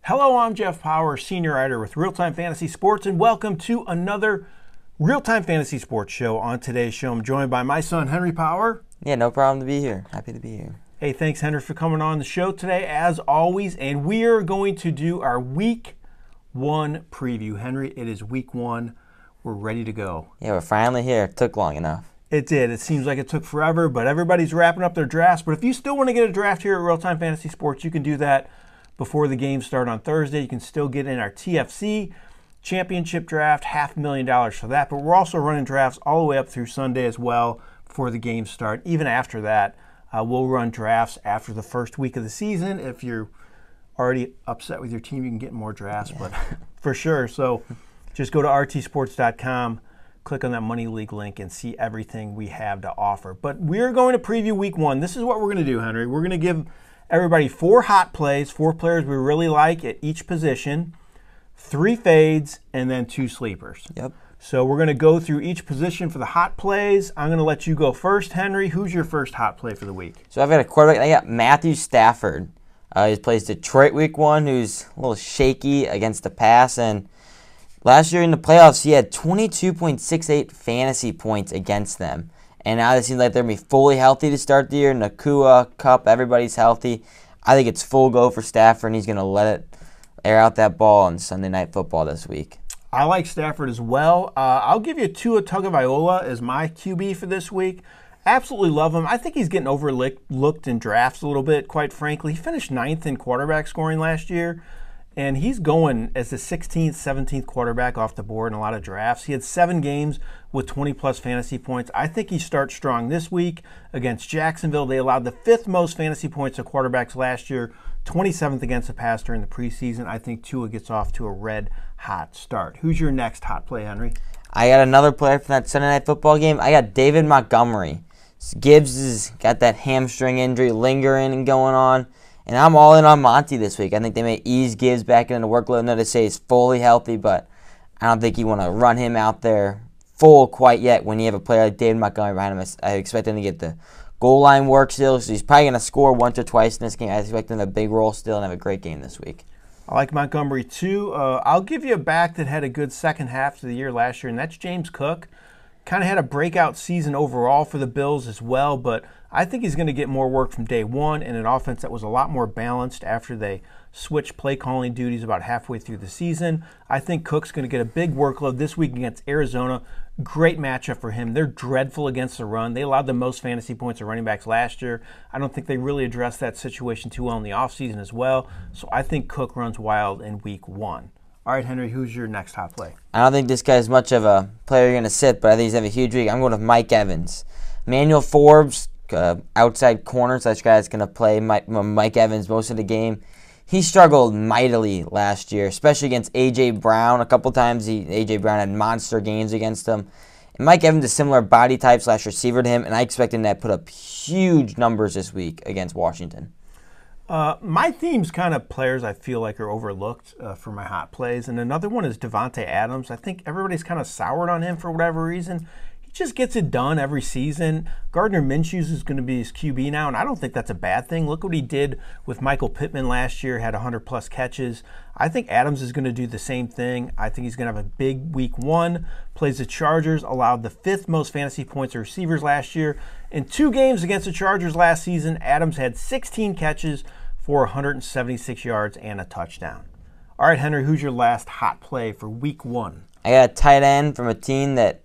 Hello, I'm Jeff Paur, senior writer with RealTime Fantasy Sports, and welcome to another RealTime Fantasy Sports show. On today's show, I'm joined by my son, Henry Paur. Yeah, no problem to be here. Happy to be here. Hey, thanks, Henry, for coming on the show today, as always, and we are going to do our Week 1 preview. Henry, it is Week 1. We're ready to go. Yeah, we're finally here. It took long enough. It did. It seems like it took forever, but everybody's wrapping up their drafts. But if you still want to get a draft here at RealTime Fantasy Sports, you can do that before the games start on Thursday. You can still get in our TFC championship draft, $500,000 for that. But we're also running drafts all the way up through Sunday as well before the games start. Even after that, we'll run drafts after the first week of the season. If you're already upset with your team, you can get more drafts, but for sure. So just go to rtsports.com, click on that Money League link, and see everything we have to offer. But we're going to preview Week 1. This is what we're going to do, Henry. We're going to give everybody 4 hot plays, 4 players we really like at each position, 3 fades, and then 2 sleepers. Yep. So we're going to go through each position for the hot plays. I'm going to let you go first, Henry. Who's your first hot play for the week? So I've got a quarterback. I got Matthew Stafford. He plays Detroit Week 1, who's a little shaky against the pass. And last year in the playoffs, he had 22.68 fantasy points against them. And now it seems like they're going to be fully healthy to start the year. Nakua, Cup, everybody's healthy. I think it's full go for Stafford, and he's going to let it air out that ball on Sunday Night Football this week. I like Stafford as well. I'll give you Tua Tagovailoa as my QB for this week. Absolutely love him. I think he's getting overlooked in drafts a little bit, quite frankly. He finished 9th in quarterback scoring last year, and he's going as the 16th, 17th quarterback off the board in a lot of drafts. He had 7 games with 20-plus fantasy points. I think he starts strong this week against Jacksonville. They allowed the 5th most fantasy points to quarterbacks last year, 27th against the pass during the preseason. I think Tua gets off to a red-hot start. Who's your next hot play, Henry? I got another player for that Sunday Night Football game. I got David Montgomery. Gibbs has got that hamstring injury lingering and going on. And I'm all in on Monty this week. I think they may ease Gibbs back into the workload. Now to say he's fully healthy, but I don't think you want to run him out there full quite yet when you have a player like David Montgomery behind him. I expect him to get the goal line work still, so he's probably going to score once or twice in this game. I expect him to have a big role still and have a great game this week. I like Montgomery too. I'll give you a back that had a good second half to the year last year, and that's James Cook. Kind of had a breakout season overall for the Bills as well, but I think he's going to get more work from day one in an offense that was a lot more balanced after they switched play calling duties about halfway through the season. I think Cook's going to get a big workload this week against Arizona. Great matchup for him. They're dreadful against the run. They allowed the most fantasy points of running backs last year. I don't think they really addressed that situation too well in the offseason as well. So I think Cook runs wild in Week 1. All right, Henry, who's your next hot play? I don't think this guy's much of a player you're going to sit, but I think he's having a huge week. I'm going with Mike Evans. Manuel Forbes, outside corner, so this guy's going to play Mike Evans most of the game. He struggled mightily last year, especially against A.J. Brown. A couple times A.J. Brown had monster games against him. And Mike Evans is a similar body type / receiver to him, and I expect him to put up huge numbers this week against Washington. My theme's kind of players I feel like are overlooked for my hot plays. And another one is Devonte Adams. I think everybody's kind of soured on him for whatever reason. He just gets it done every season. Gardner Minshew is going to be his QB now, and I don't think that's a bad thing. Look what he did with Michael Pittman last year, had 100-plus catches. I think Adams is going to do the same thing. I think he's going to have a big Week 1. Plays the Chargers, allowed the 5th most fantasy points to receivers last year. In 2 games against the Chargers last season, Adams had 16 catches for 176 yards and a touchdown. All right, Henry, who's your last hot play for Week 1? I got a tight end from a team that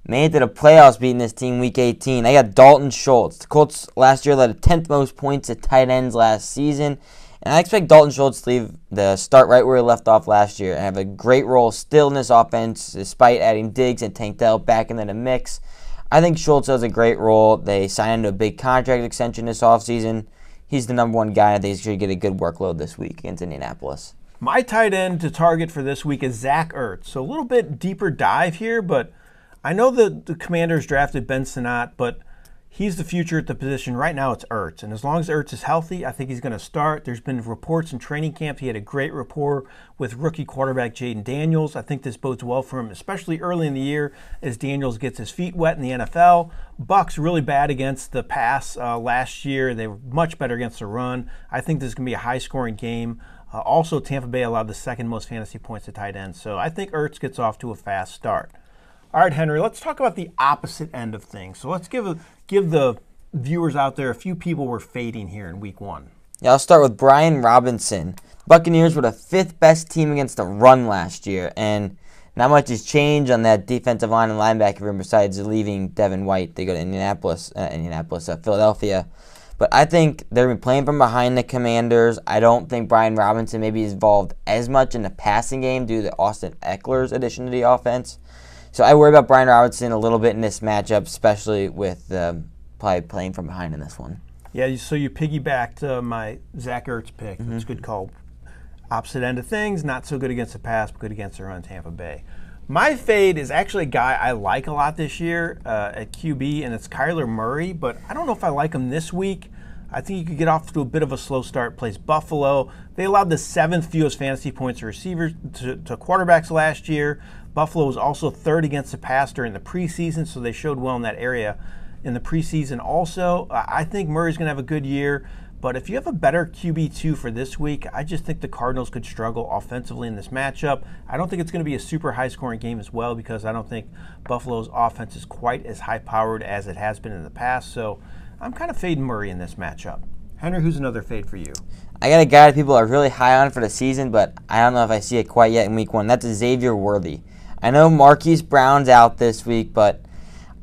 made it to the playoffs beating this team Week 18. I got Dalton Schultz. The Colts last year led 10th most points at tight ends last season. And I expect Dalton Schultz to leave the start right where he left off last year and have a great role still in this offense despite adding Diggs and Tank Dell back into the mix. I think Schultz has a great role. They signed into a big contract extension this offseason. He's the number 1 guy. I think he's going to get a good workload this week against Indianapolis. My tight end to target for this week is Zach Ertz. So a little bit deeper dive here, but I know the Commanders drafted Ben Sinnott, but he's the future at the position. Right now it's Ertz, and as long as Ertz is healthy, I think he's going to start. There's been reports in training camp he had a great rapport with rookie quarterback Jaden Daniels. I think this bodes well for him, especially early in the year as Daniels gets his feet wet in the NFL. Bucs really bad against the pass last year. They were much better against the run. I think this is going to be a high-scoring game. Also, Tampa Bay allowed the second most fantasy points to tight ends. So I think Ertz gets off to a fast start. All right, Henry, let's talk about the opposite end of things. So let's give the viewers out there a few people we're fading here in week 1. Yeah, I'll start with Brian Robinson. Buccaneers were the 5th best team against the run last year, and not much has changed on that defensive line and linebacker room besides leaving Devin White. They go to Philadelphia. But I think they're going to be playing from behind the Commanders. I don't think Brian Robinson maybe is involved as much in the passing game due to Austin Eckler's addition to the offense. So I worry about Brian Robinson a little bit in this matchup, especially with probably playing from behind in this one. Yeah, so you piggybacked my Zach Ertz pick. That's a good call. Opposite end of things, not so good against the pass, but good against the run, Tampa Bay. My fade is actually a guy I like a lot this year at QB, and it's Kyler Murray, but I don't know if I like him this week. I think he could get off to a bit of a slow start. Plays Buffalo. They allowed the 7th fewest fantasy points to receivers to quarterbacks last year. Buffalo was also 3rd against the pass during the preseason, so they showed well in that area in the preseason also. I think Murray's going to have a good year. But if you have a better QB2 for this week, I just think the Cardinals could struggle offensively in this matchup. I don't think it's going to be a super high-scoring game as well because I don't think Buffalo's offense is quite as high-powered as it has been in the past. So I'm kind of fading Murray in this matchup. Henry, who's another fade for you? I got a guy that people are really high on for the season, but I don't know if I see it quite yet in week 1. That's Xavier Worthy. I know Marquise Brown's out this week, but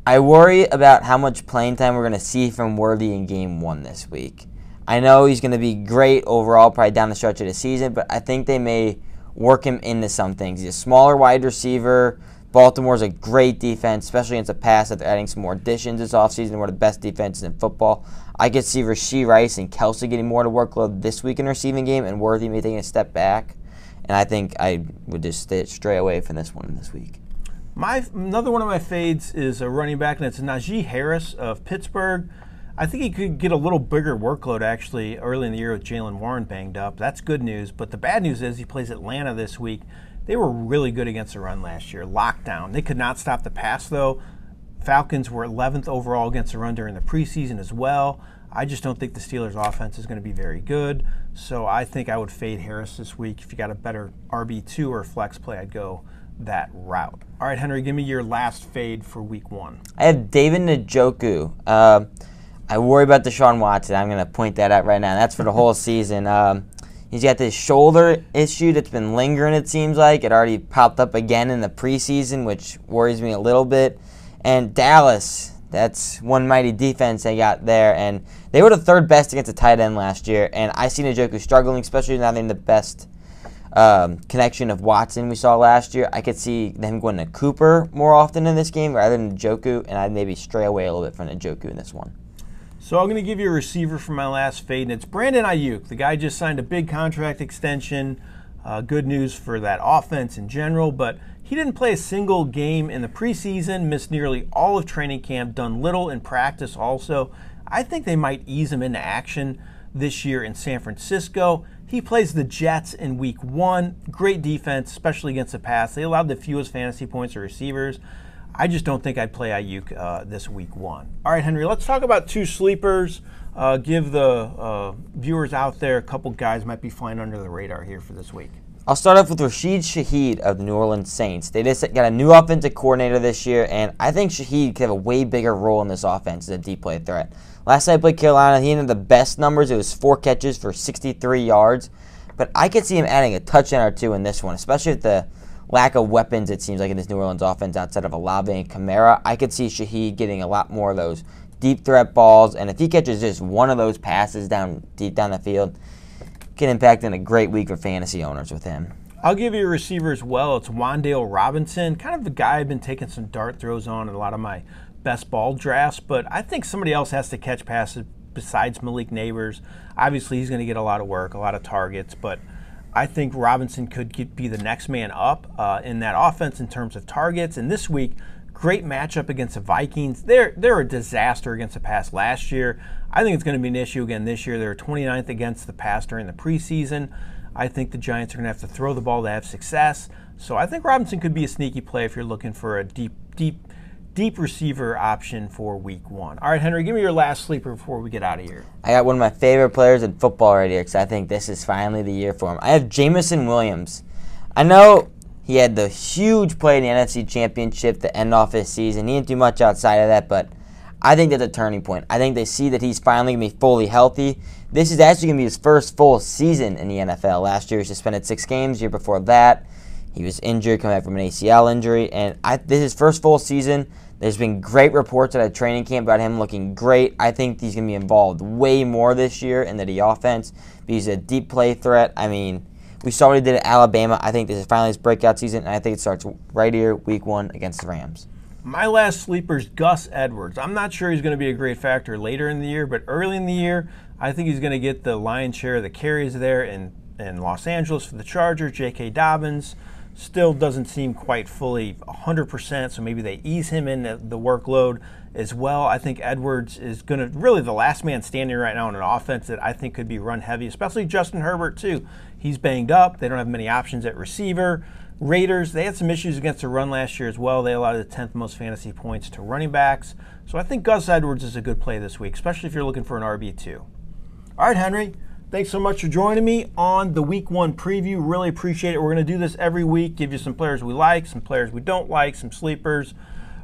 I worry about how much playing time we're going to see from Worthy in game 1 this week. I know he's going to be great overall, probably down the stretch of the season, but I think they may work him into some things. He's a smaller wide receiver. Baltimore's a great defense, especially against the pass that they're adding some more additions this offseason. One of the best defenses in football. I could see Rashee Rice and Kelsey getting more to workload this week in the receiving game, and Worthy may taking a step back. And I think I would just stray away from this one this week. Another one of my fades is a running back, and it's Najee Harris of Pittsburgh. I think he could get a little bigger workload, actually, early in the year with Jaylen Warren banged up. That's good news. But the bad news is he plays Atlanta this week. They were really good against the run last year. Lockdown. They could not stop the pass, though. Falcons were 11th overall against the run during the preseason as well. I just don't think the Steelers' offense is going to be very good. So I think I would fade Harris this week. If you got a better RB2 or flex play, I'd go that route. All right, Henry, give me your last fade for week 1. I have David Njoku. I worry about Deshaun Watson. I'm going to point that out right now. That's for the whole season. He's got this shoulder issue that's been lingering, it seems like. It already popped up again in the preseason, which worries me a little bit. And Dallas, that's one mighty defense they got there. And they were the 3rd best against the tight end last year. And I see Njoku struggling, especially not in the best connection of Watson we saw last year. I could see them going to Cooper more often in this game rather than Njoku, and I'd maybe stray away a little bit from Njoku in this one. So I'm going to give you a receiver for my last fade, and it's Brandon Aiyuk. The guy just signed a big contract extension. Good news for that offense in general, but he didn't play a single game in the preseason, missed nearly all of training camp, done little in practice also. I think they might ease him into action this year in San Francisco. He plays the Jets in week 1. Great defense, especially against the pass. They allowed the fewest fantasy points to receivers. I just don't think I'd play Aiyuk this week 1. All right, Henry, let's talk about 2 sleepers. Give the viewers out there a couple guys might be flying under the radar here for this week. I'll start off with Rashod Shaheed of the New Orleans Saints. They just got a new offensive coordinator this year, and I think Shaheed could have a way bigger role in this offense as a deep play threat. Last time I played Carolina, he ended the best numbers. It was 4 catches for 63 yards. But I could see him adding a touchdown or 2 in this one, especially with the lack of weapons, it seems like, in this New Orleans offense outside of Olave and Kamara. I could see Shaheed getting a lot more of those deep threat balls, and if he catches just one of those passes deep down the field, can impact in a great week for fantasy owners with him. I'll give you a receiver as well. It's Juan Robinson, kind of the guy I've been taking some dart throws on in a lot of my best ball drafts, but I think somebody else has to catch passes besides Malik Neighbors. Obviously, he's going to get a lot of work, a lot of targets, but I think Robinson could be the next man up in that offense in terms of targets. And this week, great matchup against the Vikings. They're a disaster against the pass last year. I think it's going to be an issue again this year. They were 29th against the pass during the preseason. I think the Giants are going to have to throw the ball to have success. So I think Robinson could be a sneaky play if you're looking for a deep deep receiver option for week 1. All right, Henry, give me your last sleeper before we get out of here. I got one of my favorite players in football right here because I think this is finally the year for him. I have Jameson Williams. I know he had the huge play in the NFC Championship to end off his season. He didn't do much outside of that, but I think that's a turning point. I think they see that he's finally going to be fully healthy. This is actually going to be his first full season in the NFL. Last year he suspended 6 games. Year before that, he was injured, coming back from an ACL injury. And this is his first full season. There's been great reports at a training camp about him looking great. I think he's going to be involved way more this year in the offense. He's a deep play threat. I mean, we saw what he did at Alabama. I think this is finally his breakout season, and I think it starts right here, week 1 against the Rams. My last sleeper is Gus Edwards. I'm not sure he's going to be a great factor later in the year, but early in the year, I think he's going to get the lion's share of the carries there in Los Angeles for the Chargers. J.K. Dobbins still doesn't seem quite fully 100%, so maybe they ease him in the workload as well. I think Edwards is going to really the last man standing right now in an offense that I think could be run heavy, especially Justin Herbert too. He's banged up. They don't have many options at receiver. Raiders, they had some issues against the run last year as well. They allowed the 10th most fantasy points to running backs. So I think Gus Edwards is a good play this week, especially if you're looking for an RB2. All right, Henry. Thanks so much for joining me on the Week 1 preview. Really appreciate it. We're going to do this every week, give you some players we like, some players we don't like, some sleepers.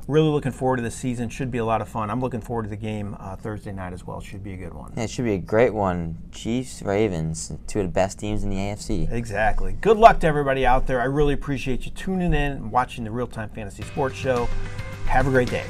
Really looking forward to this season. Should be a lot of fun. I'm looking forward to the game Thursday night as well. It should be a good one. Yeah, it should be a great one. Chiefs, Ravens, 2 of the best teams in the AFC. Exactly. Good luck to everybody out there. I really appreciate you tuning in and watching the Real Time Fantasy Sports Show. Have a great day.